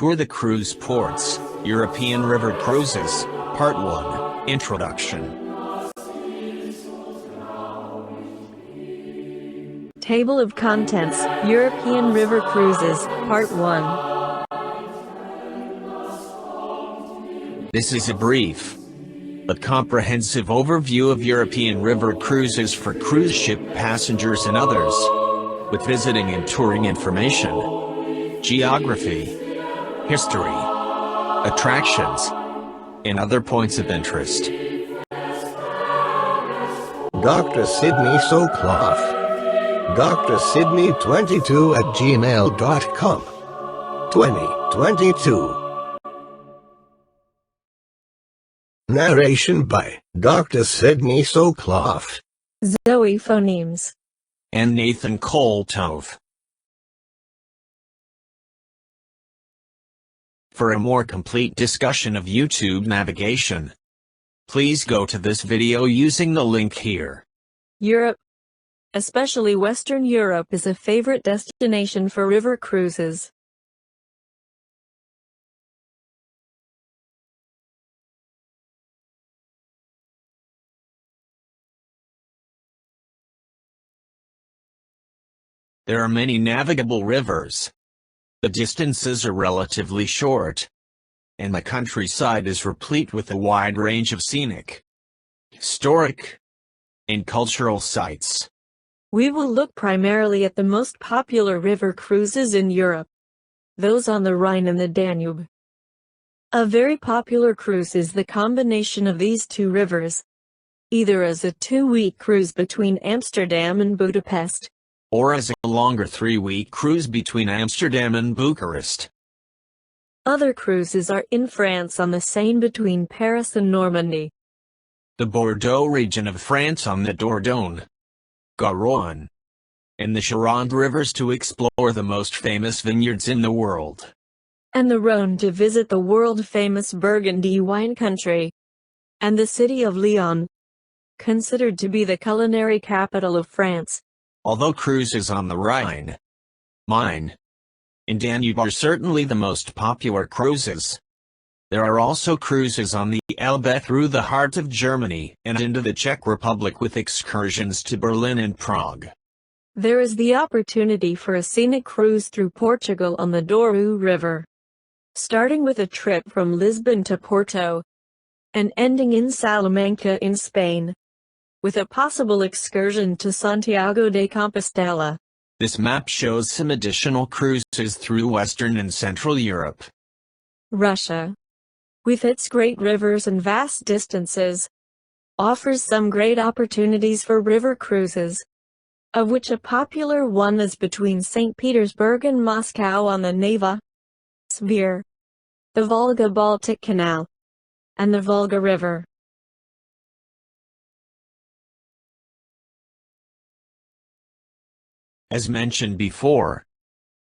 Tour the cruise ports, European river cruises, Part 1, Introduction. Table of Contents, European River Cruises, Part 1. This is a brief but comprehensive overview of European river cruises for cruise ship passengers and others, with visiting and touring information, geography, history, attractions, and other points of interest. Dr. Sydney Soclof. Dr. Sydney 22 at gmail.com. 2022. Narration by Dr. Sydney Soclof, Zoe Phonemes, and Nathan Koltov. For a more complete discussion of YouTube navigation, please go to this video using the link here. Europe, especially Western Europe, is a favorite destination for river cruises. There are many navigable rivers. The distances are relatively short, and the countryside is replete with a wide range of scenic, historic, and cultural sites. We will look primarily at the most popular river cruises in Europe, those on the Rhine and the Danube. A very popular cruise is the combination of these two rivers, either as a 2-week cruise between Amsterdam and Budapest, or as a longer 3-week cruise between Amsterdam and Bucharest. Other cruises are in France on the Seine between Paris and Normandy, the Bordeaux region of France on the Dordogne, Garonne, and the Charente rivers to explore the most famous vineyards in the world, and the Rhone to visit the world-famous Burgundy wine country, and the city of Lyon, considered to be the culinary capital of France. Although cruises on the Rhine, Main, and Danube are certainly the most popular cruises, there are also cruises on the Elbe through the heart of Germany and into the Czech Republic with excursions to Berlin and Prague. There is the opportunity for a scenic cruise through Portugal on the Douro River, starting with a trip from Lisbon to Porto, and ending in Salamanca in Spain, with a possible excursion to Santiago de Compostela. This map shows some additional cruises through Western and Central Europe. Russia, with its great rivers and vast distances, offers some great opportunities for river cruises, of which a popular one is between St. Petersburg and Moscow on the Neva, Svir, the Volga-Baltic Canal, and the Volga River. As mentioned before,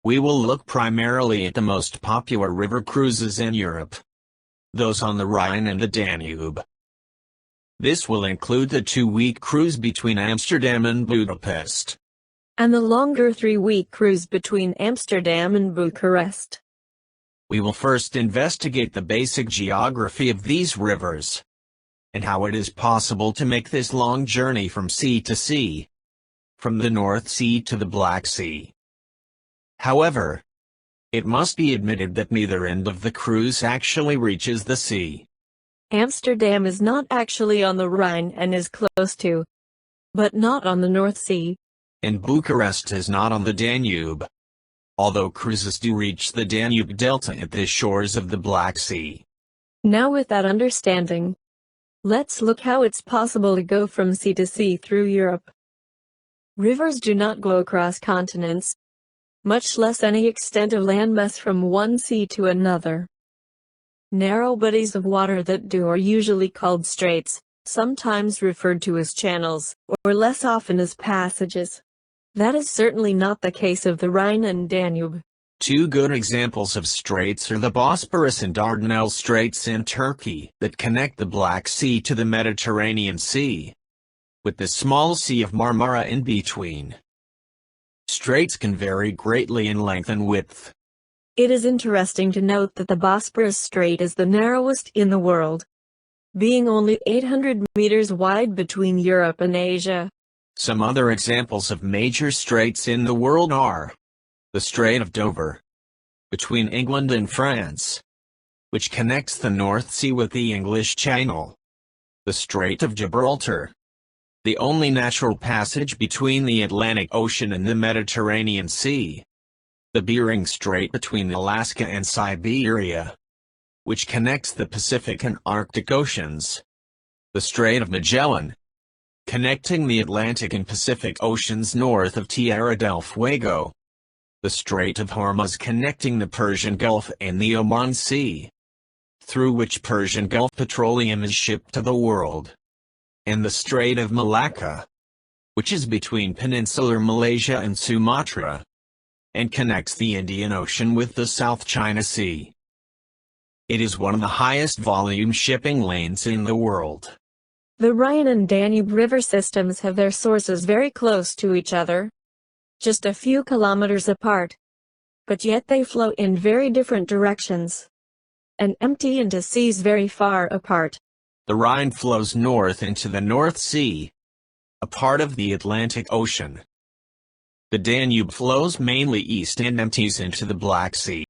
we will look primarily at the most popular river cruises in Europe, those on the Rhine and the Danube. This will include the 2-week cruise between Amsterdam and Budapest, and the longer 3-week cruise between Amsterdam and Bucharest. We will first investigate the basic geography of these rivers, and how it is possible to make this long journey from sea to sea, from the North Sea to the Black Sea. However, it must be admitted that neither end of the cruise actually reaches the sea. Amsterdam is not actually on the Rhine and is close to, but not on the North Sea. And Bucharest is not on the Danube, although cruises do reach the Danube Delta at the shores of the Black Sea. Now with that understanding, let's look how it's possible to go from sea to sea through Europe. Rivers do not go across continents, much less any extent of landmass from one sea to another. Narrow bodies of water that do are usually called straits, sometimes referred to as channels, or less often as passages. That is certainly not the case of the Rhine and Danube. Two good examples of straits are the Bosporus and Dardanelles Straits in Turkey that connect the Black Sea to the Mediterranean Sea, with the small Sea of Marmara in between. Straits can vary greatly in length and width. It is interesting to note that the Bosporus Strait is the narrowest in the world, being only 800 meters wide between Europe and Asia. Some other examples of major straits in the world are the Strait of Dover, between England and France, which connects the North Sea with the English Channel. The Strait of Gibraltar, the only natural passage between the Atlantic Ocean and the Mediterranean Sea. The Bering Strait between Alaska and Siberia, which connects the Pacific and Arctic Oceans. The Strait of Magellan, connecting the Atlantic and Pacific Oceans north of Tierra del Fuego. The Strait of Hormuz connecting the Persian Gulf and the Oman Sea, through which Persian Gulf petroleum is shipped to the world. And the Strait of Malacca, which is between peninsular Malaysia and Sumatra, and connects the Indian Ocean with the South China Sea. It is one of the highest volume shipping lanes in the world. The Rhine and Danube river systems have their sources very close to each other, just a few kilometers apart, but yet they flow in very different directions and empty into seas very far apart. The Rhine flows north into the North Sea, a part of the Atlantic Ocean. The Danube flows mainly east and empties into the Black Sea.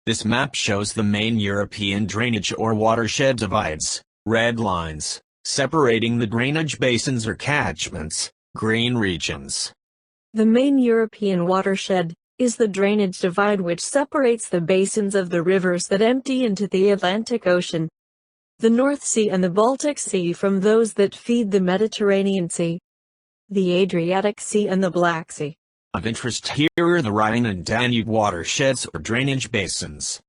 This map shows the main European drainage or watershed divides, red lines, separating the drainage basins or catchments, green regions. The main European watershed is the drainage divide which separates the basins of the rivers that empty into the Atlantic Ocean, the North Sea and the Baltic Sea from those that feed the Mediterranean Sea, the Adriatic Sea and the Black Sea. Of interest here are the Rhine and Danube watersheds or drainage basins.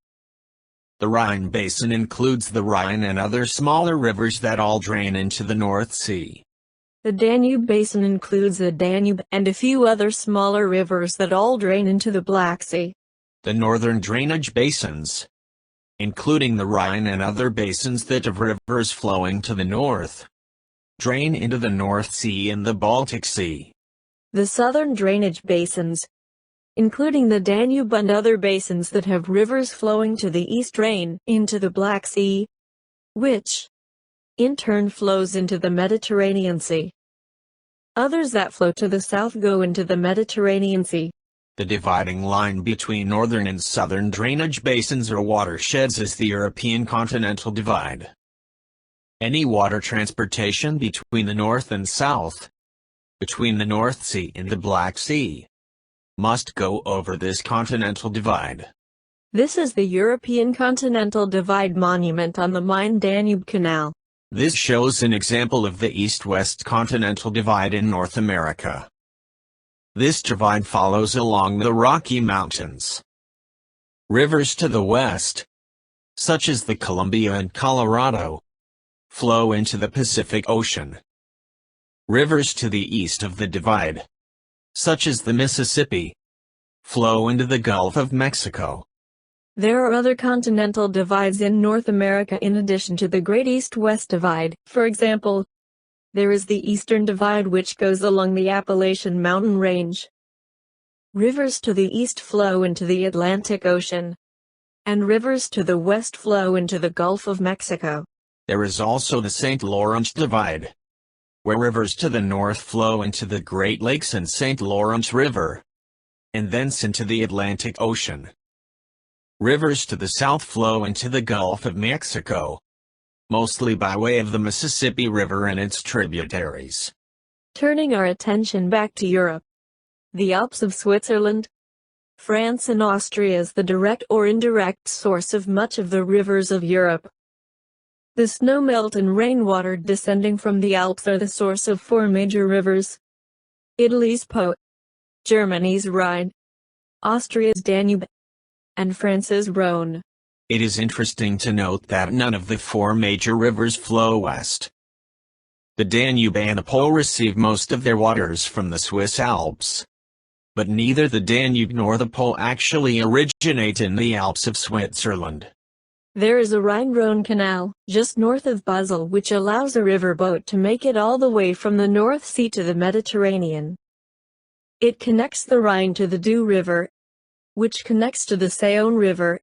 The Rhine Basin includes the Rhine and other smaller rivers that all drain into the North Sea. The Danube Basin includes the Danube and a few other smaller rivers that all drain into the Black Sea. The northern drainage basins, including the Rhine and other basins that have rivers flowing to the north, drain into the North Sea and the Baltic Sea. The southern drainage basins, including the Danube and other basins that have rivers flowing to the east, drain into the Black Sea, which, in turn, flows into the Mediterranean Sea. Others that flow to the south go into the Mediterranean Sea. The dividing line between northern and southern drainage basins or watersheds is the European Continental Divide. Any water transportation between the north and south, between the North Sea and the Black Sea, must go over this Continental Divide. This is the European Continental Divide monument on the Main-Danube Canal. This shows an example of the east-west Continental Divide in North America. This divide follows along the Rocky Mountains. Rivers to the west, such as the Columbia and Colorado, flow into the Pacific Ocean. Rivers to the east of the divide, such as the Mississippi, flow into the Gulf of Mexico. There are other continental divides in North America in addition to the Great East-West Divide. For example, there is the Eastern Divide which goes along the Appalachian Mountain Range. Rivers to the east flow into the Atlantic Ocean, and rivers to the west flow into the Gulf of Mexico. There is also the St. Lawrence Divide, where rivers to the north flow into the Great Lakes and St. Lawrence River, and thence into the Atlantic Ocean. Rivers to the south flow into the Gulf of Mexico, mostly by way of the Mississippi River and its tributaries. Turning our attention back to Europe, the Alps of Switzerland, France and Austria is the direct or indirect source of much of the rivers of Europe. The snowmelt and rainwater descending from the Alps are the source of four major rivers: Italy's Po, Germany's Rhine, Austria's Danube, and France's Rhone. It is interesting to note that none of the four major rivers flow west. The Danube and the Po receive most of their waters from the Swiss Alps. But neither the Danube nor the Po actually originate in the Alps of Switzerland. There is a Rhine-Rhone Canal, just north of Basel, which allows a riverboat to make it all the way from the North Sea to the Mediterranean. It connects the Rhine to the Doubs River, which connects to the Saône River,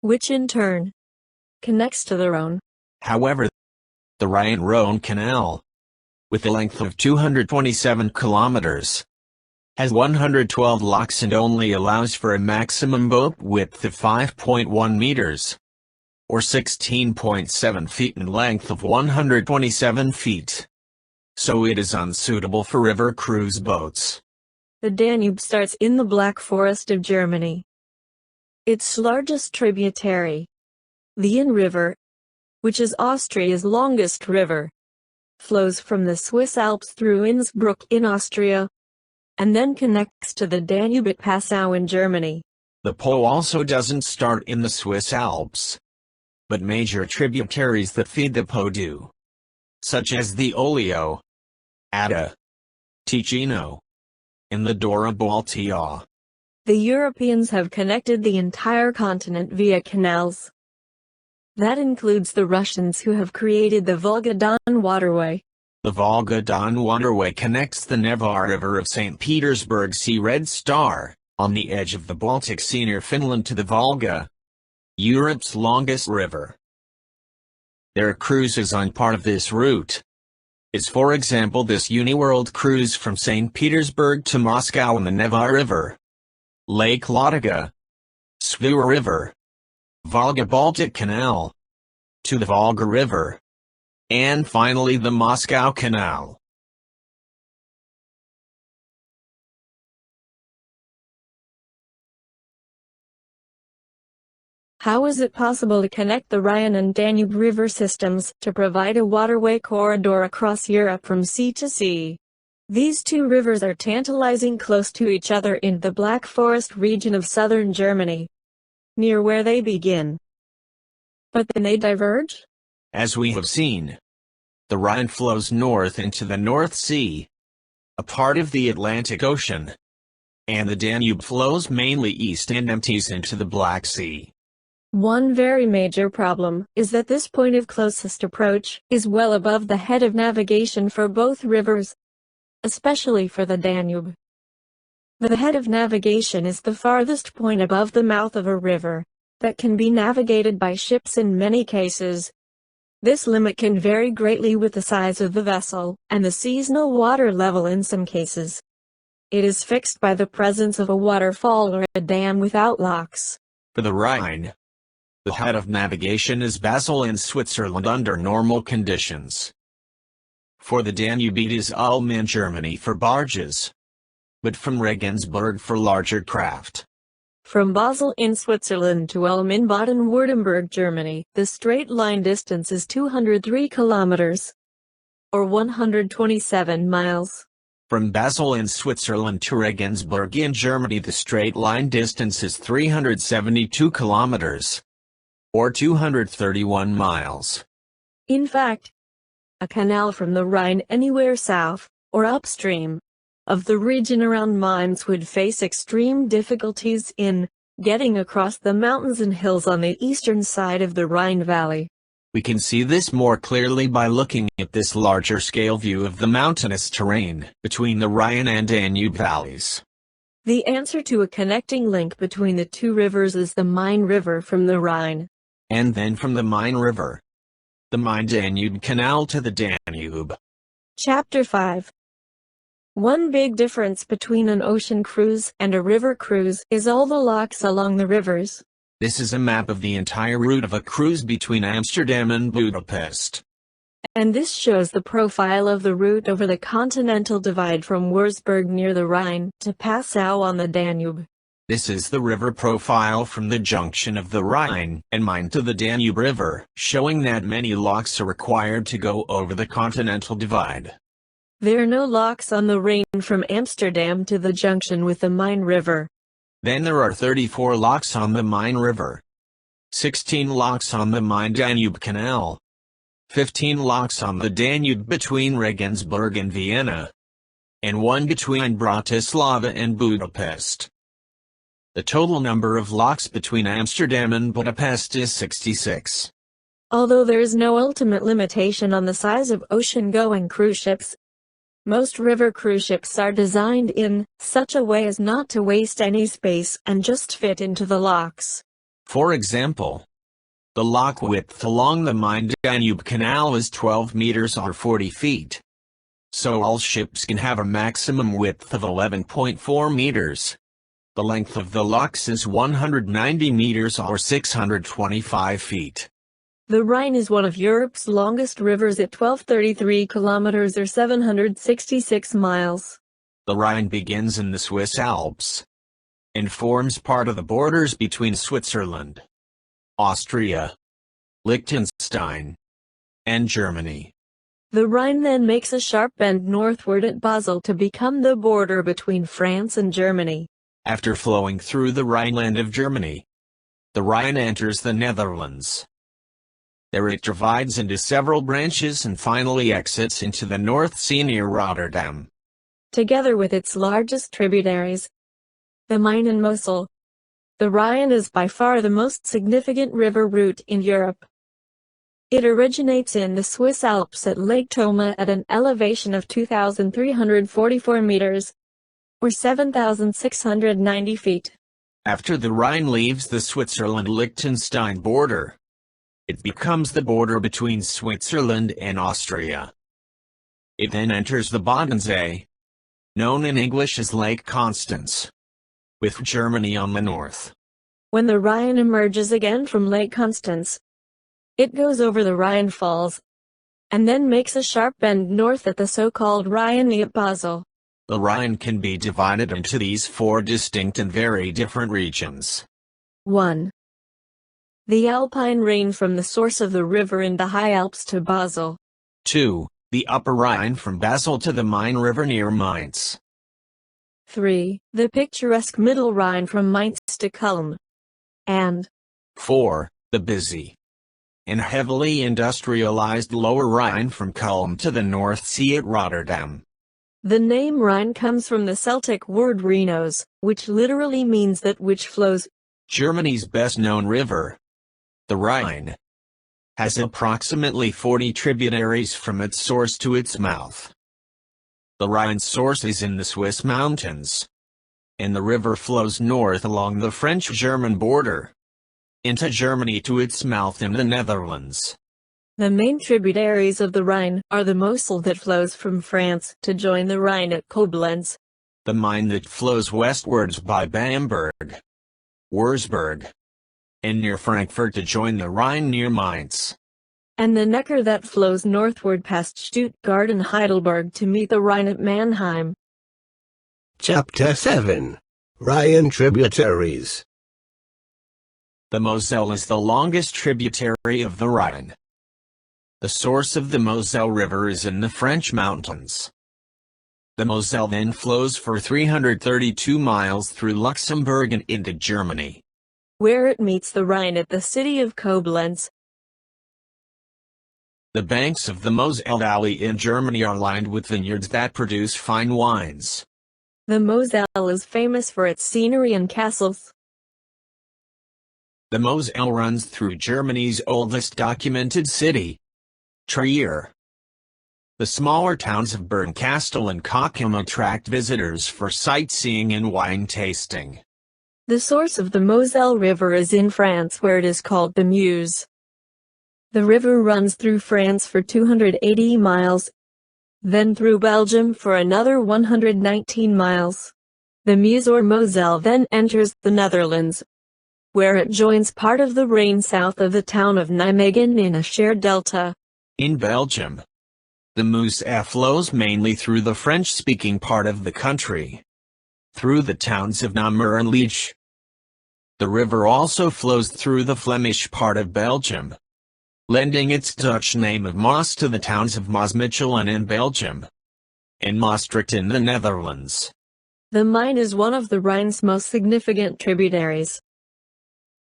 which in turn connects to the Rhone. However, the Rhine-Rhone Canal, with a length of 227 kilometers, has 112 locks and only allows for a maximum boat width of 5.1 meters, or 16.7 feet and length of 127 feet. So it is unsuitable for river cruise boats. The Danube starts in the Black Forest of Germany. Its largest tributary, the Inn River, which is Austria's longest river, flows from the Swiss Alps through Innsbruck in Austria, and then connects to the Danube at Passau in Germany. The Po also doesn't start in the Swiss Alps, but major tributaries that feed the Po do, such as the Oglio, Adda, Ticino, and the Dora Baltea. The Europeans have connected the entire continent via canals. That includes the Russians, who have created the Volga-Don waterway. The Volga-Don waterway connects the Neva River of St. Petersburg Sea Red Star, on the edge of the Baltic Sea near Finland, to the Volga, Europe's longest river. There are cruises on part of this route. Is for example this Uniworld cruise from St. Petersburg to Moscow on the Neva River, Lake Ladoga, Svua River, Volga-Baltic Canal, to the Volga River, and finally the Moscow Canal. How is it possible to connect the Rhine and Danube river systems to provide a waterway corridor across Europe from sea to sea? These two rivers are tantalizing close to each other in the Black Forest region of southern Germany, near where they begin. But then they diverge? As we have seen, the Rhine flows north into the North Sea, a part of the Atlantic Ocean, and the Danube flows mainly east and empties into the Black Sea. One very major problem is that this point of closest approach is well above the head of navigation for both rivers, especially for the Danube. The head of navigation is the farthest point above the mouth of a river that can be navigated by ships in many cases. This limit can vary greatly with the size of the vessel and the seasonal water level in some cases. It is fixed by the presence of a waterfall or a dam without locks. For the Rhine, the head of navigation is Basel in Switzerland under normal conditions. For the Danube it is Ulm in Germany for barges, but from Regensburg for larger craft. From Basel in Switzerland to Ulm in Baden-Württemberg, Germany, the straight line distance is 203 kilometers, or 127 miles. From Basel in Switzerland to Regensburg in Germany the straight line distance is 372 kilometers, or 231 miles. In fact, a canal from the Rhine anywhere south, or upstream, of the region around Mainz would face extreme difficulties in getting across the mountains and hills on the eastern side of the Rhine Valley. We can see this more clearly by looking at this larger scale view of the mountainous terrain between the Rhine and Danube valleys. The answer to a connecting link between the two rivers is the Main River from the Rhine. And then from the Main River, the Main-Danube Canal to the Danube. Chapter 5. One big difference between an ocean cruise and a river cruise is all the locks along the rivers. This is a map of the entire route of a cruise between Amsterdam and Budapest. And this shows the profile of the route over the Continental Divide from Würzburg near the Rhine to Passau on the Danube. This is the river profile from the junction of the Rhine and Main to the Danube River, showing that many locks are required to go over the Continental Divide. There are no locks on the Rhine from Amsterdam to the junction with the Main River. Then there are 34 locks on the Main River, 16 locks on the Main-Danube Canal, 15 locks on the Danube between Regensburg and Vienna, and one between Bratislava and Budapest. The total number of locks between Amsterdam and Budapest is 66. Although there is no ultimate limitation on the size of ocean-going cruise ships, Most river cruise ships are designed in such a way as not to waste any space and just fit into the locks. For example, the lock width along the Main-Danube Canal is 12 meters or 40 feet. So all ships can have a maximum width of 11.4 meters. The length of the locks is 190 meters or 625 feet. The Rhine is one of Europe's longest rivers at 1233 kilometers or 766 miles. The Rhine begins in the Swiss Alps and forms part of the borders between Switzerland, Austria, Liechtenstein, and Germany. The Rhine then makes a sharp bend northward at Basel to become the border between France and Germany. After flowing through the Rhineland of Germany, the Rhine enters the Netherlands. There it divides into several branches and finally exits into the North Sea near Rotterdam. Together with its largest tributaries, the Main and Mosel, the Rhine is by far the most significant river route in Europe. It originates in the Swiss Alps at Lake Thoma at an elevation of 2,344 meters, or 7,690 feet. After the Rhine leaves the Switzerland-Liechtenstein border, it becomes the border between Switzerland and Austria. It then enters the Bodensee, known in English as Lake Constance, with Germany on the north. When the Rhine emerges again from Lake Constance, it goes over the Rhine Falls, and then makes a sharp bend north at the so-called Rhine at Basel. The Rhine can be divided into these four distinct and very different regions. 1. The Alpine Rhine from the source of the river in the High Alps to Basel. 2. The Upper Rhine from Basel to the Main River near Mainz. 3. The picturesque Middle Rhine from Mainz to Kulm. And 4. The busy and heavily industrialized Lower Rhine from Kulm to the North Sea at Rotterdam. The name Rhine comes from the Celtic word Rhinos, which literally means that which flows. Germany's best-known river, the Rhine, has approximately 40 tributaries from its source to its mouth. The Rhine's source is in the Swiss mountains, and the river flows north along the French-German border, into Germany to its mouth in the Netherlands. The main tributaries of the Rhine are the Mosel that flows from France to join the Rhine at Koblenz, the Main that flows westwards by Bamberg, Wurzburg, and near Frankfurt to join the Rhine near Mainz, and the Neckar that flows northward past Stuttgart and Heidelberg to meet the Rhine at Mannheim. Chapter 7. Rhine Tributaries. The Moselle is the longest tributary of the Rhine. The source of the Moselle River is in the French mountains. The Moselle then flows for 332 miles through Luxembourg and into Germany, where it meets the Rhine at the city of Koblenz. The banks of the Moselle Valley in Germany are lined with vineyards that produce fine wines. The Moselle is famous for its scenery and castles. The Moselle runs through Germany's oldest documented city, Trier. The smaller towns of Bernkastel and Cochem attract visitors for sightseeing and wine tasting. The source of the Moselle River is in France, where it is called the Meuse. The river runs through France for 280 miles, then through Belgium for another 119 miles. The Meuse or Moselle then enters the Netherlands, where it joins part of the Rhine south of the town of Nijmegen in a shared delta. In Belgium, the Meuse flows mainly through the French-speaking part of the country, through the towns of Namur and Liege. The river also flows through the Flemish part of Belgium, lending its Dutch name of Maas to the towns of Maasmechelen in Belgium and Maastricht in the Netherlands. The Main is one of the Rhine's most significant tributaries.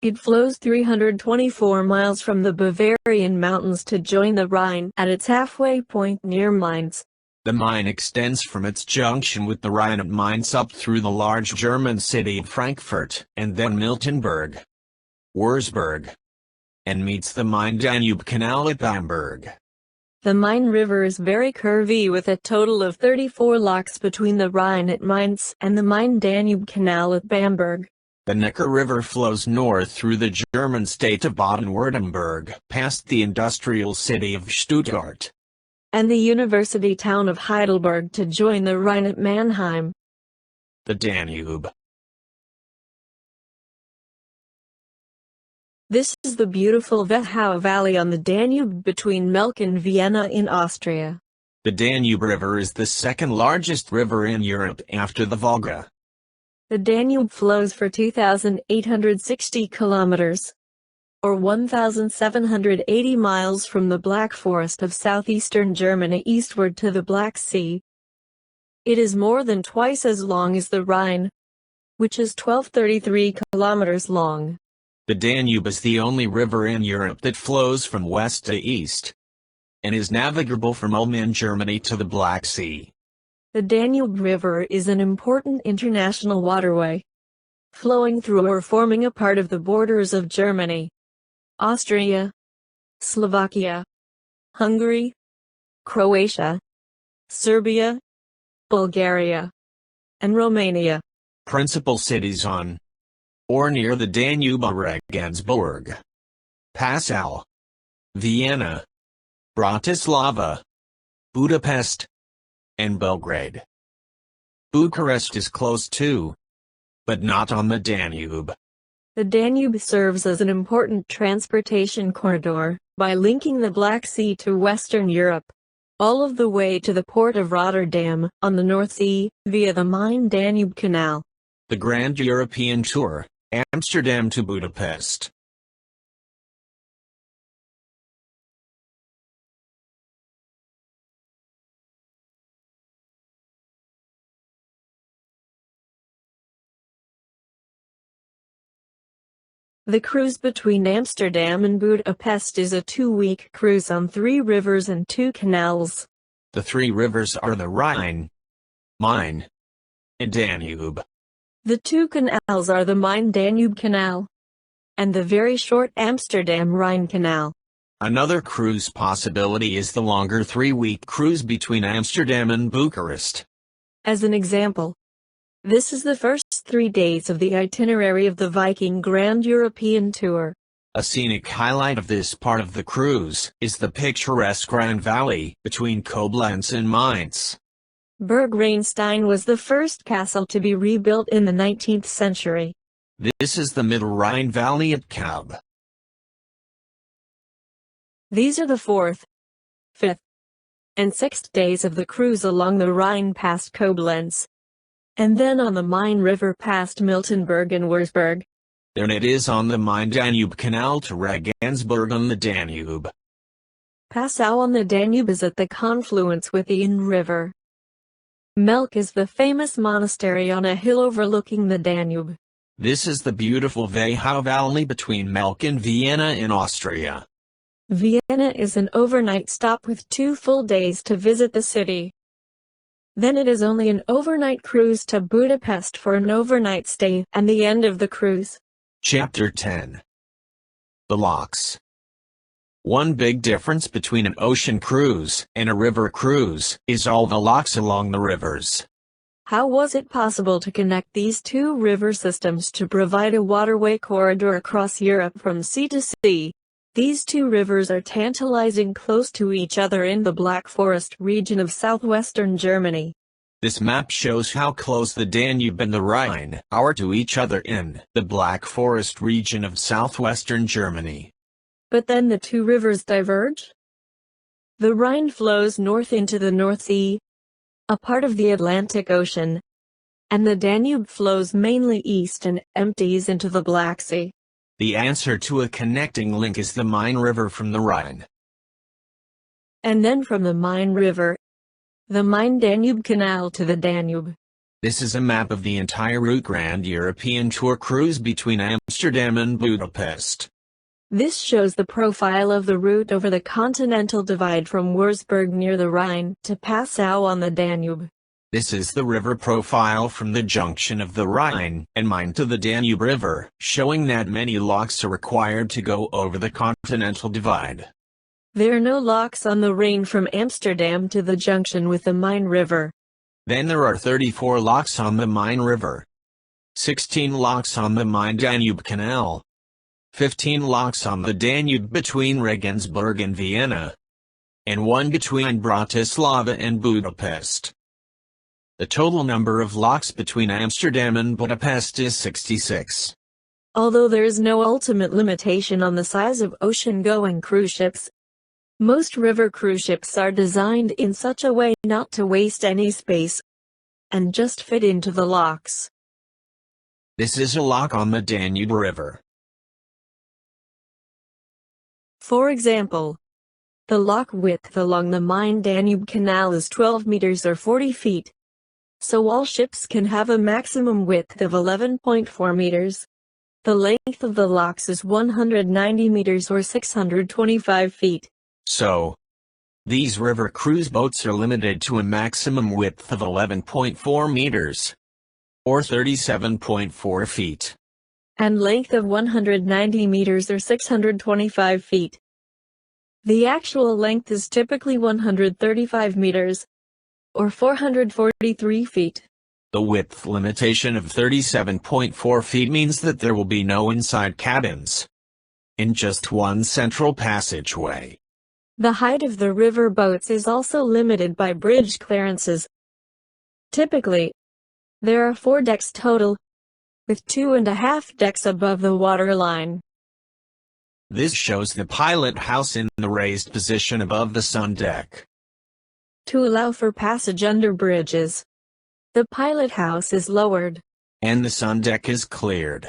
It flows 324 miles from the Bavarian mountains to join the Rhine at its halfway point near Mainz. The Main extends from its junction with the Rhine at Mainz up through the large German city of Frankfurt and then Miltenberg, Wurzburg, and meets the Main-Danube Canal at Bamberg. The Main River is very curvy with a total of 34 locks between the Rhine at Mainz and the Main-Danube Canal at Bamberg. The Neckar River flows north through the German state of Baden-Württemberg, past the industrial city of Stuttgart and the university town of Heidelberg to join the Rhine at Mannheim. The Danube. This is the beautiful Wehau Valley on the Danube between Melk and Vienna in Austria. The Danube River is the second largest river in Europe after the Volga. The Danube flows for 2,860 kilometers, or 1,780 miles from the Black Forest of southeastern Germany eastward to the Black Sea. It is more than twice as long as the Rhine, which is 1,233 kilometers long. The Danube is the only river in Europe that flows from west to east, and is navigable from Ulm in Germany to the Black Sea. The Danube River is an important international waterway, flowing through or forming a part of the borders of Germany, Austria, Slovakia, Hungary, Croatia, Serbia, Bulgaria, and Romania. Principal cities on or near the Danube are Regensburg, Passau, Vienna, Bratislava, Budapest, and Belgrade. Bucharest is close to, but not on the Danube. The Danube serves as an important transportation corridor by linking the Black Sea to Western Europe, all of the way to the port of Rotterdam on the North Sea via the Main-Danube Canal. The Grand European Tour, Amsterdam to Budapest. The cruise between Amsterdam and Budapest is a 2-week cruise on 3 rivers and 2 canals. The 3 rivers are the Rhine, Main, and Danube. The 2 canals are the Main-Danube Canal and the very short Amsterdam-Rhine Canal. Another cruise possibility is the longer 3-week cruise between Amsterdam and Bucharest. As an example, this is the first 3 days of the itinerary of the Viking Grand European Tour. A scenic highlight of this part of the cruise is the picturesque Rhine Valley between Koblenz and Mainz. Burg Rheinstein was the first castle to be rebuilt in the 19th century. This is the Middle Rhine Valley at Kaub. These are the 4th, 5th, and 6th days of the cruise along the Rhine past Koblenz, and then on the Main River past Miltenberg and Würzburg. Then it is on the Main-Danube Canal to Regensburg on the Danube. Passau on the Danube is at the confluence with the Inn River. Melk is the famous monastery on a hill overlooking the Danube. This is the beautiful Wehau Valley between Melk and Vienna in Austria. Vienna is an overnight stop with 2 full days to visit the city. Then it is only an overnight cruise to Budapest for an overnight stay and the end of the cruise. Chapter 10. The Locks. One big difference between an ocean cruise and a river cruise is all the locks along the rivers. How was it possible to connect these 2 river systems to provide a waterway corridor across Europe from sea to sea? These 2 rivers are tantalizing close to each other in the Black Forest region of southwestern Germany. This map shows how close the Danube and the Rhine are to each other in the Black Forest region of southwestern Germany. But then the 2 rivers diverge? The Rhine flows north into the North Sea, a part of the Atlantic Ocean, and the Danube flows mainly east and empties into the Black Sea. The answer to a connecting link is the Main River from the Rhine. And then from the Main River, the Main-Danube Canal to the Danube. This is a map of the entire route Grand European Tour cruise between Amsterdam and Budapest. This shows the profile of the route over the Continental Divide from Würzburg near the Rhine to Passau on the Danube. This is the river profile from the junction of the Rhine and Main to the Danube River, showing that many locks are required to go over the Continental Divide. There are no locks on the Rhine from Amsterdam to the junction with the Main River. Then there are 34 locks on the Main River, 16 locks on the Main-Danube Canal, 15 locks on the Danube between Regensburg and Vienna, and 1 between Bratislava and Budapest. The total number of locks between Amsterdam and Budapest is 66. Although there is no ultimate limitation on the size of ocean-going cruise ships, most river cruise ships are designed in such a way not to waste any space and just fit into the locks. This is a lock on the Danube River. For example, the lock width along the Main-Danube Canal is 12 meters or 40 feet, so all ships can have a maximum width of 11.4 meters. The length of the locks is 190 meters or 625 feet. So, these river cruise boats are limited to a maximum width of 11.4 meters, or 37.4 feet, and length of 190 meters or 625 feet. The actual length is typically 135 meters, or 443 feet. The width limitation of 37.4 feet means that there will be no inside cabins, in just one central passageway. The height of the river boats is also limited by bridge clearances. Typically, there are 4 decks total, with 2.5 decks above the waterline. This shows the pilot house in the raised position above the sun deck. To allow for passage under bridges, the pilot house is lowered, and the sun deck is cleared.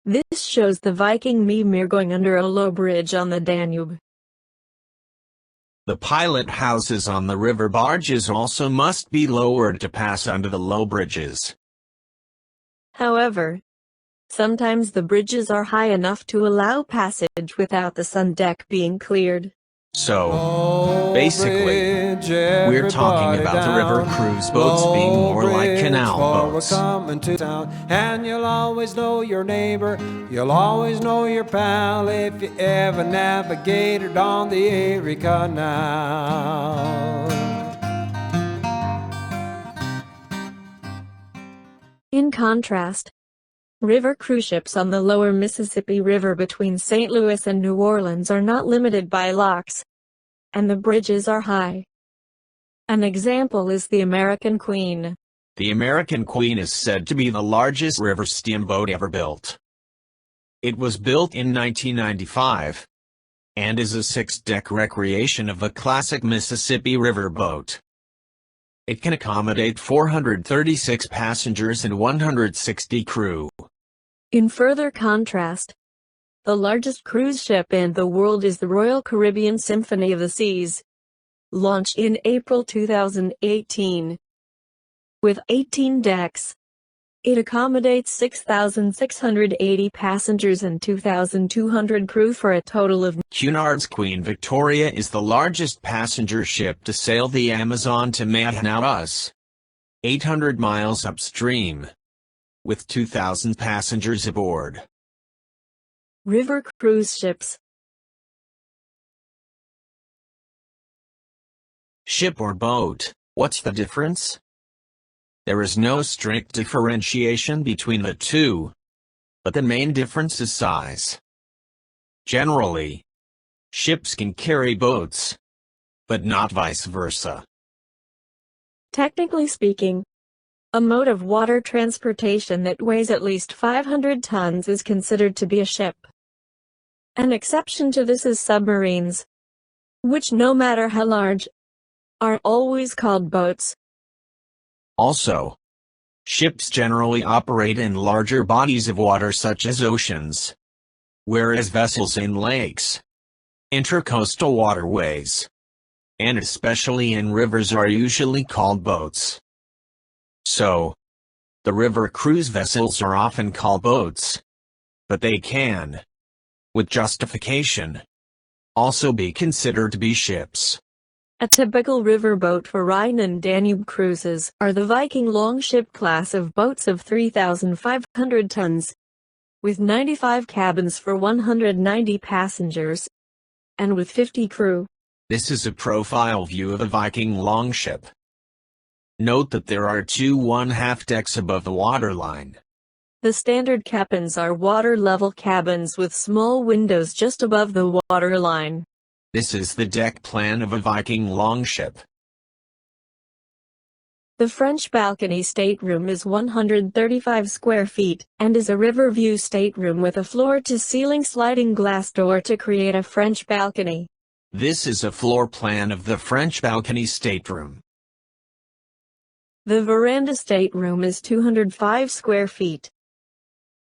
This shows the Viking Mimir going under a low bridge on the Danube. The pilot houses on the river barges also must be lowered to pass under the low bridges. However, sometimes the bridges are high enough to allow passage without the sun deck being cleared. So, basically, we're talking about the river cruise boats being more like canal boats. And you'll always know your neighbor, you'll always know your pal if you ever navigated on the Erie Canal. In contrast, river cruise ships on the lower Mississippi River between St. Louis and New Orleans are not limited by locks, and the bridges are high. An example is the American Queen. The American Queen is said to be the largest river steamboat ever built. It was built in 1995, and is a 6-deck recreation of a classic Mississippi River boat. It can accommodate 436 passengers and 160 crew. In further contrast, the largest cruise ship in the world is the Royal Caribbean Symphony of the Seas, launched in April 2018. With 18 decks, it accommodates 6,680 passengers and 2,200 crew for a total of. Cunard's Queen Victoria is the largest passenger ship to sail the Amazon to Manaus, 800 miles upstream, with 2,000 passengers aboard. River cruise ships. Ship or boat, what's the difference? There is no strict differentiation between the two, but the main difference is size. Generally, ships can carry boats, but not vice versa. Technically speaking, a mode of water transportation that weighs at least 500 tons is considered to be a ship. An exception to this is submarines, which no matter how large, are always called boats. Also, ships generally operate in larger bodies of water such as oceans, whereas vessels in lakes, intracoastal waterways, and especially in rivers are usually called boats. So, the river cruise vessels are often called boats, but they can, with justification, also be considered to be ships. A typical riverboat for Rhine and Danube cruises are the Viking Longship class of boats of 3,500 tons, with 95 cabins for 190 passengers, and with 50 crew. This is a profile view of a Viking longship. Note that there are two 1/2 decks above the waterline. The standard cabins are water-level cabins with small windows just above the waterline. This is the deck plan of a Viking longship. The French balcony stateroom is 135 square feet, and is a river view stateroom with a floor-to-ceiling sliding glass door to create a French balcony. This is a floor plan of the French balcony stateroom. The veranda stateroom is 205 square feet.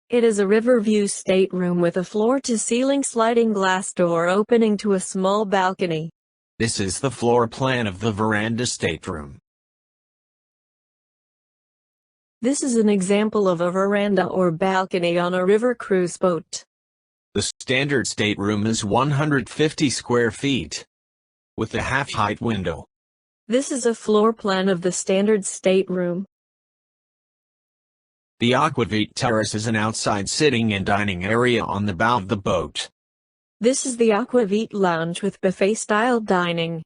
It is a river view stateroom with a floor-to-ceiling sliding glass door opening to a small balcony. This is the floor plan of the veranda stateroom. This is an example of a veranda or balcony on a river cruise boat. The standard stateroom is 150 square feet, with a half-height window. This is a floor plan of the standard stateroom. The Aquavit terrace is an outside sitting and dining area on the bow of the boat. This is the Aquavit lounge with buffet-style dining.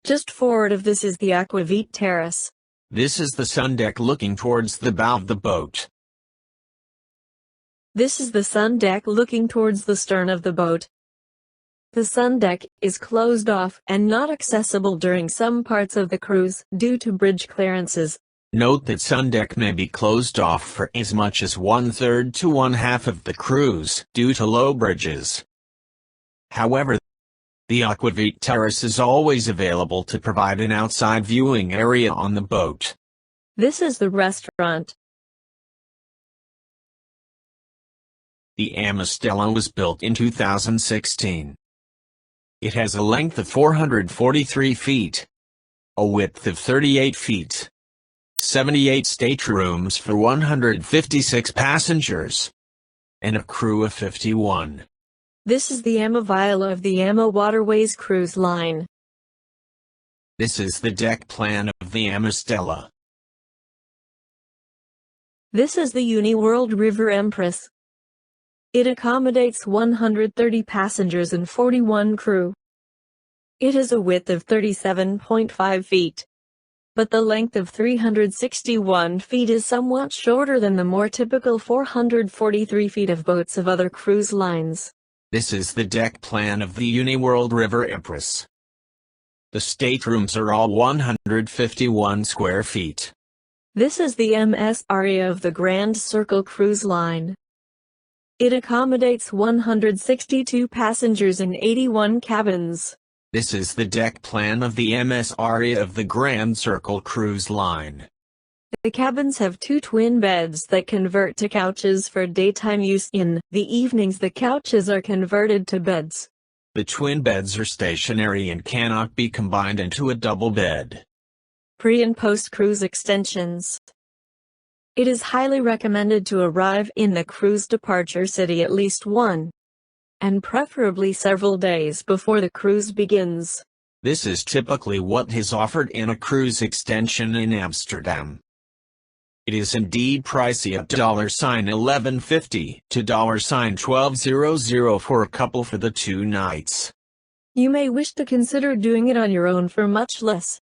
Just forward of this is the Aquavit terrace. This is the sun deck looking towards the bow of the boat. This is the sun deck looking towards the stern of the boat. The sun deck is closed off and not accessible during some parts of the cruise due to bridge clearances. Note that sun deck may be closed off for as much as 1/3 to 1/2 of the cruise due to low bridges. However, the Aquavit terrace is always available to provide an outside viewing area on the boat. This is the restaurant. The Amistella was built in 2016. It has a length of 443 feet, a width of 38 feet, 78 staterooms for 156 passengers, and a crew of 51. This is the Amavila of the Ama Waterways Cruise Line. This is the deck plan of the Amistella. This is the Uniworld River Empress. It accommodates 130 passengers and 41 crew. It has a width of 37.5 feet. But the length of 361 feet is somewhat shorter than the more typical 443 feet of boats of other cruise lines. This is the deck plan of the Uniworld River Empress. The staterooms are all 151 square feet. This is the MS Aria of the Grand Circle Cruise Line. It accommodates 162 passengers and 81 cabins. This is the deck plan of the MS Aria of the Grand Circle Cruise Line. The cabins have two twin beds that convert to couches for daytime use. In the evenings, the couches are converted to beds. The twin beds are stationary and cannot be combined into a double bed. Pre- and post-cruise extensions. It is highly recommended to arrive in the cruise departure city at least one, and preferably several days before the cruise begins. This is typically what is offered in a cruise extension in Amsterdam. It is indeed pricey at $11.50 to $12.00 for a couple for the 2 nights. You may wish to consider doing it on your own for much less.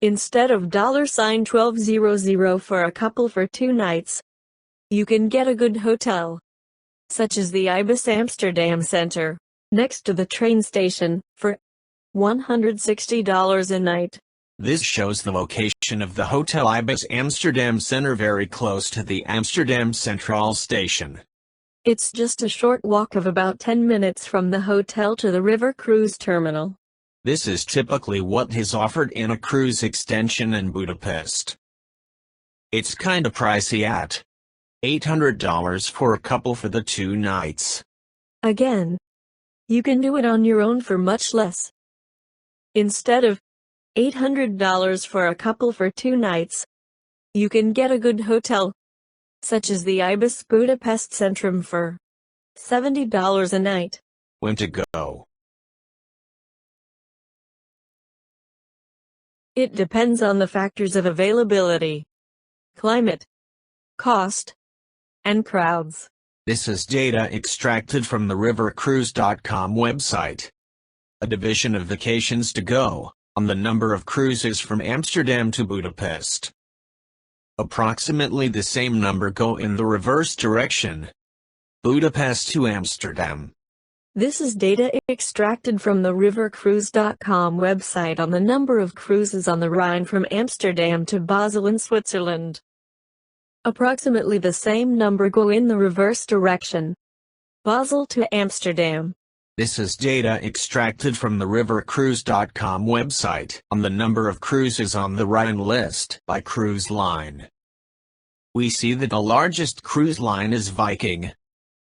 Instead of $12.00 for a couple for 2 nights, you can get a good hotel, such as the Ibis Amsterdam Center, next to the train station, for $160 a night. This shows the location of the Hotel Ibis Amsterdam Center very close to the Amsterdam Centraal Station. It's just a short walk of about 10 minutes from the hotel to the river cruise terminal. This is typically what is offered in a cruise extension in Budapest. It's kinda pricey at $800 for a couple for the 2 nights. Again, you can do it on your own for much less. Instead of $800 for a couple for 2 nights, you can get a good hotel, such as the Ibis Budapest Centrum, for $70 a night. When to go? It depends on the factors of availability, climate, cost, and crowds. This is data extracted from the rivercruise.com website, a division of Vacations to Go, on the number of cruises from Amsterdam to Budapest. Approximately the same number go in the reverse direction, Budapest to Amsterdam. This is data extracted from the rivercruise.com website on the number of cruises on the Rhine from Amsterdam to Basel in Switzerland. Approximately the same number go in the reverse direction, Basel to Amsterdam. This is data extracted from the rivercruise.com website on the number of cruises on the Rhine list by cruise line. We see that the largest cruise line is Viking,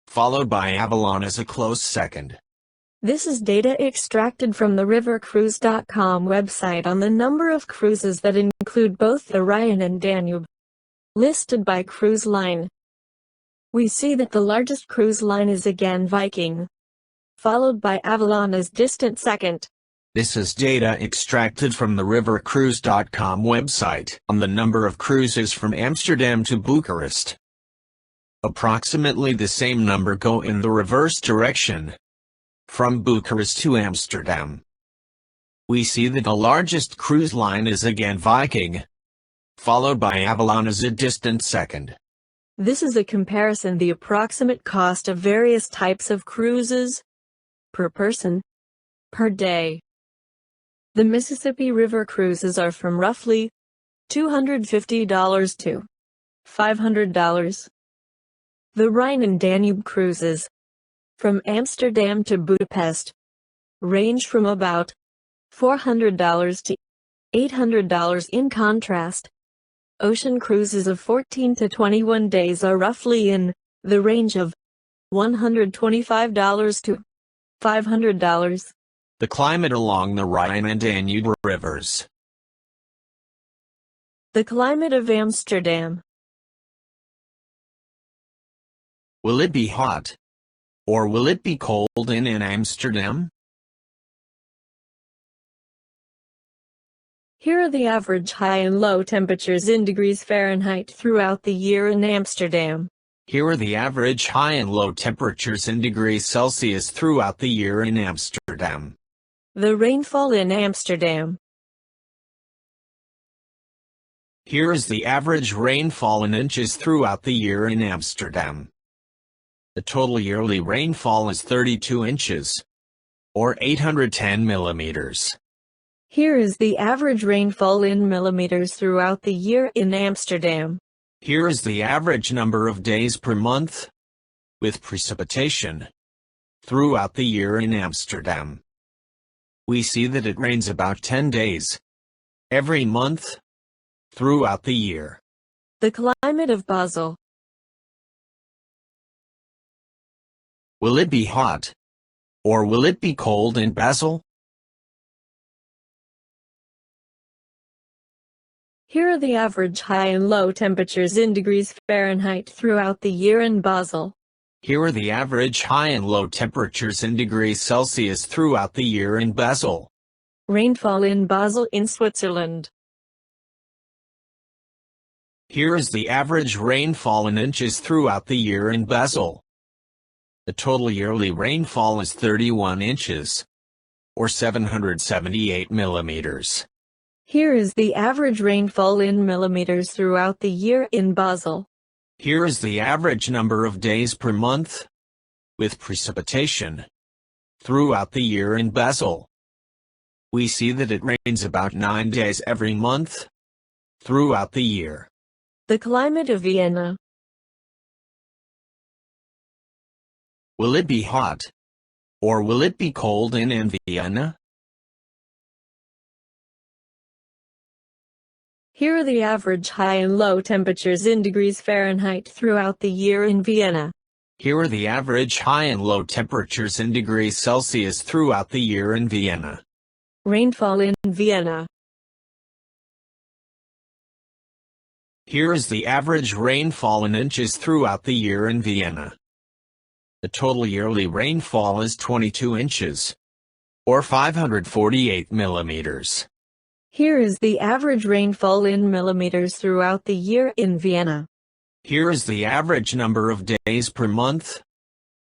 followed by Avalon as a close second. This is data extracted from the rivercruise.com website on the number of cruises that include both the Rhine and Danube, listed by cruise line. We see that the largest cruise line is again Viking, followed by Avalon as distant second. This is data extracted from the rivercruise.com website on the number of cruises from Amsterdam to Bucharest. Approximately the same number go in the reverse direction, from Bucharest to Amsterdam. We see that the largest cruise line is again Viking, followed by Avalon as a distant second. This is a comparison the approximate cost of various types of cruises, per person, per day. The Mississippi River cruises are from roughly $250 to $500. The Rhine and Danube cruises, from Amsterdam to Budapest, range from about $400 to $800. In contrast, ocean cruises of 14 to 21 days are roughly in the range of $125 to $500. The climate along the Rhine and Danube rivers. The climate of Amsterdam. Will it be hot? Or will it be cold in Amsterdam? Here are the average high and low temperatures in degrees Fahrenheit throughout the year in Amsterdam. Here are the average high and low temperatures in degrees Celsius throughout the year in Amsterdam. The rainfall in Amsterdam. Here is the average rainfall in inches throughout the year in Amsterdam. The total yearly rainfall is 32 inches, or 810 millimeters. Here is the average rainfall in millimeters throughout the year in Amsterdam. Here is the average number of days per month, with precipitation, throughout the year in Amsterdam. We see that it rains about 10 days, every month, throughout the year. The climate of Basel. Will it be hot? Or will it be cold in Basel? Here are the average high and low temperatures in degrees Fahrenheit throughout the year in Basel. Here are the average high and low temperatures in degrees Celsius throughout the year in Basel. Rainfall in Basel in Switzerland. Here is the average rainfall in inches throughout the year in Basel. The total yearly rainfall is 31 inches, or 778 millimeters. Here is the average rainfall in millimeters throughout the year in Basel. Here is the average number of days per month, with precipitation, throughout the year in Basel. We see that it rains about 9 days every month, throughout the year. The climate of Vienna. Will it be hot? Or will it be cold in Vienna? Here are the average high and low temperatures in degrees Fahrenheit throughout the year in Vienna. Here are the average high and low temperatures in degrees Celsius throughout the year in Vienna. Rainfall in Vienna. Here is the average rainfall in inches throughout the year in Vienna. The total yearly rainfall is 22 inches, or 548 millimeters. Here is the average rainfall in millimeters throughout the year in Vienna. Here is the average number of days per month,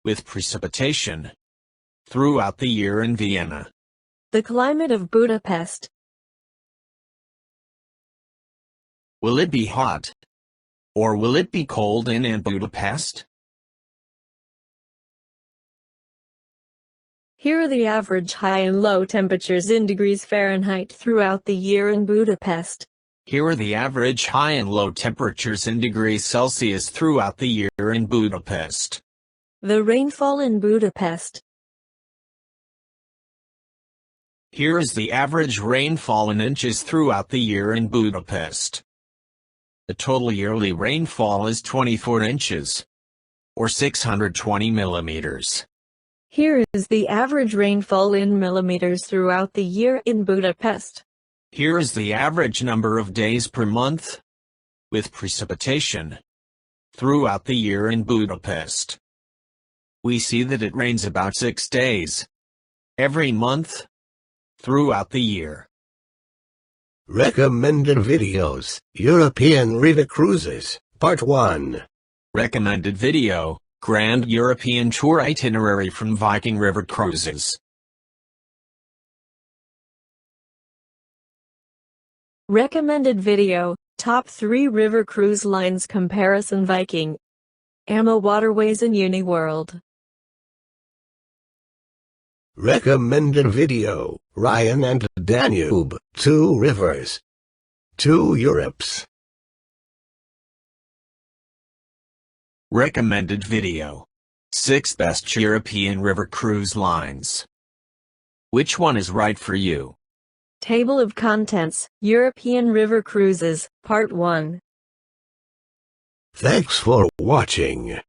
with precipitation, throughout the year in Vienna. The climate of Budapest. Will it be hot? Or will it be cold in Budapest? Here are the average high and low temperatures in degrees Fahrenheit throughout the year in Budapest. Here are the average high and low temperatures in degrees Celsius throughout the year in Budapest. The rainfall in Budapest. Here is the average rainfall in inches throughout the year in Budapest. The total yearly rainfall is 24 inches, or 620 millimeters. Here is the average rainfall in millimeters throughout the year in Budapest. Here is the average number of days per month, with precipitation, throughout the year in Budapest. We see that it rains about 6 days every month throughout the year. Recommended videos, European River Cruises, Part 1. Recommended video, Grand European Tour Itinerary from Viking River Cruises. Recommended video, Top 3 River Cruise Lines Comparison Viking, AMA Waterways in Uniworld. Recommended video, Rhine and Danube, 2 rivers, 2 Europes. Recommended video, 6 best European river cruise lines. Which one is right for you? Table of Contents, European River Cruises, Part 1. Thanks for watching.